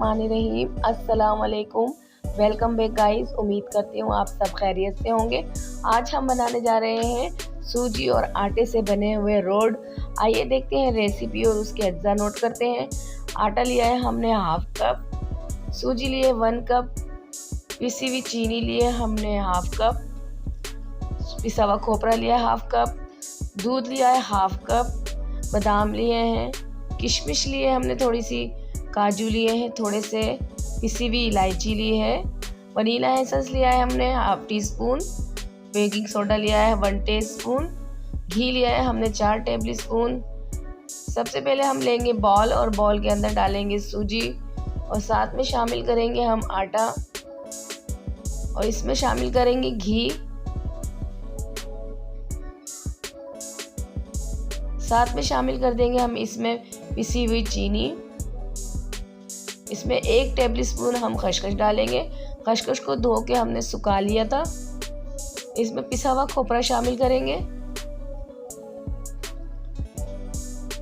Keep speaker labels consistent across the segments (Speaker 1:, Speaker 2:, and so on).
Speaker 1: बिस्मिल्लाहिर्रहमानिर्रहीम। अस्सलाम वालेकुम। Welcome back guys. उम्मीद करती हूँ आप सब खैरियत से होंगे। आज हम बनाने जा रहे हैं सूजी और आटे से बने हुए रोड। आइए देखते हैं रेसिपी और उसके अज्जा नोट करते हैं। आटा लिया है हमने हाफ कप, सूजी लिए 1 कप, पिसी हुई चीनी लिए हमने हाफ कप, पिसा हुआ खोपरा लिया हाफ कप, दूध लिया है हाफ कप, बादाम लिए हैं, किशमिश लिए हमने थोड़ी सी, काजू लिए हैं थोड़े से, पिसी हुई इलायची ली है, वनीला एसेंस लिया है हमने half tea spoon, baking soda लिया है 1 टीस्पून, घी लिया है हमने 4 टेबल स्पून। सबसे पहले हम लेंगे बॉल और बॉल के अंदर डालेंगे सूजी और साथ में शामिल करेंगे हम आटा और इसमें शामिल करेंगे घी, साथ में शामिल कर देंगे हम इसमें पिसी हुई चीनी। इसमें 1 टेबल स्पून हम खसखस डालेंगे। खसखस को धो के हमने सुखा लिया था। इसमें पिसा हुआ खोपरा शामिल करेंगे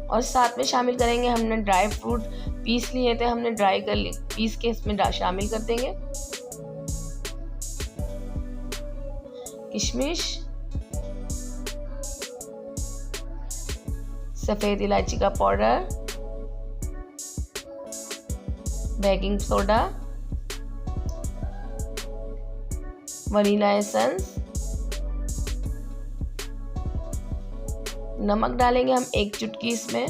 Speaker 1: और साथ में शामिल करेंगे हमने ड्राई फ्रूट पीस लिए थे, हमने ड्राई कर लिए, पीस के इसमें शामिल कर देंगे। किशमिश, सफ़ेद इलायची का powder, baking soda, vanilla essence, नमक डालेंगे हम 1 चुटकी। इसमें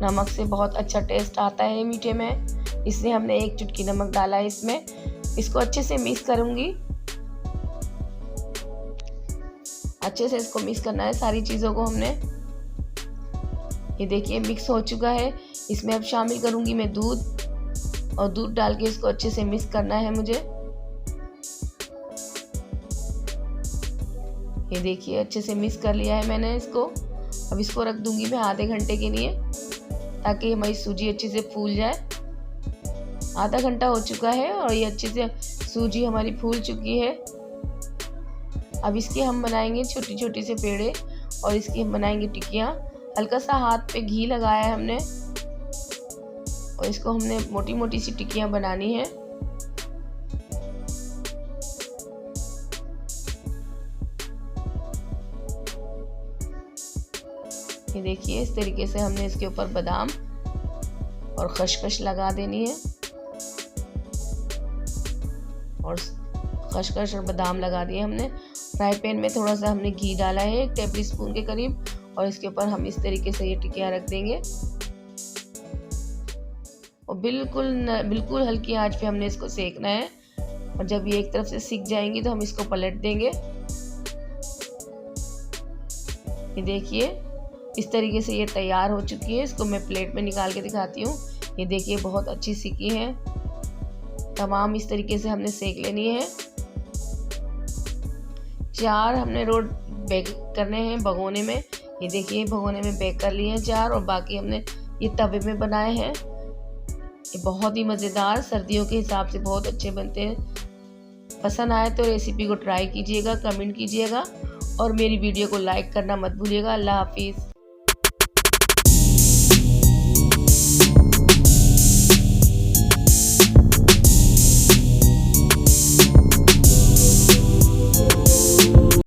Speaker 1: नमक से बहुत अच्छा टेस्ट आता है मीठे में, इसलिए हमने 1 चुटकी नमक डाला है इसमें। इसको अच्छे से मिक्स करूंगी। अच्छे से इसको मिक्स करना है सारी चीज़ों को हमने। ये देखिए मिक्स हो चुका है। इसमें अब शामिल करूंगी मैं दूध और दूध डाल के इसको अच्छे से मिक्स करना है मुझे। ये देखिए अच्छे से मिक्स कर लिया है मैंने इसको। अब इसको रख दूंगी मैं आधे घंटे के लिए ताकि हमारी सूजी अच्छे से फूल जाए। आधा घंटा हो चुका है और ये अच्छे से सूजी हमारी फूल चुकी है। अब इसकी हम बनाएंगे छोटी छोटी से पेड़े और इसकी हम बनाएंगे टिक्कियाँ। हल्का सा हाथ पे घी लगाया है हमने और इसको हमने मोटी मोटी सी टिक्कियाँ बनानी है। ये देखिए इस तरीके से हमने इसके ऊपर बादाम और खसखस लगा देनी है और खसखस और बादाम लगा दिए हमने। फ्राई पैन में थोड़ा सा हमने घी डाला है 1 टेबल स्पून के करीब और इसके ऊपर हम इस तरीके से ये टिक्कियाँ रख देंगे और बिल्कुल हल्की आंच पे हमने इसको सेकना है और जब ये एक तरफ से सिक जाएंगी तो हम इसको पलट देंगे। ये देखिए इस तरीके से ये तैयार हो चुकी है। इसको मैं प्लेट में निकाल के दिखाती हूँ। ये देखिए बहुत अच्छी सिकी है। तमाम इस तरीके से हमने सेक लेनी है। 4 हमने रोड बेक करने हैं भगोने में। ये देखिए भगोने में बेक कर लिए हैं 4 और बाकी हमने ये तवे में बनाए हैं। ये बहुत ही मज़ेदार, सर्दियों के हिसाब से बहुत अच्छे बनते हैं। पसंद आए तो रेसिपी को ट्राई कीजिएगा, कमेंट कीजिएगा और मेरी वीडियो को लाइक करना मत भूलिएगा। अल्लाह हाफिज़।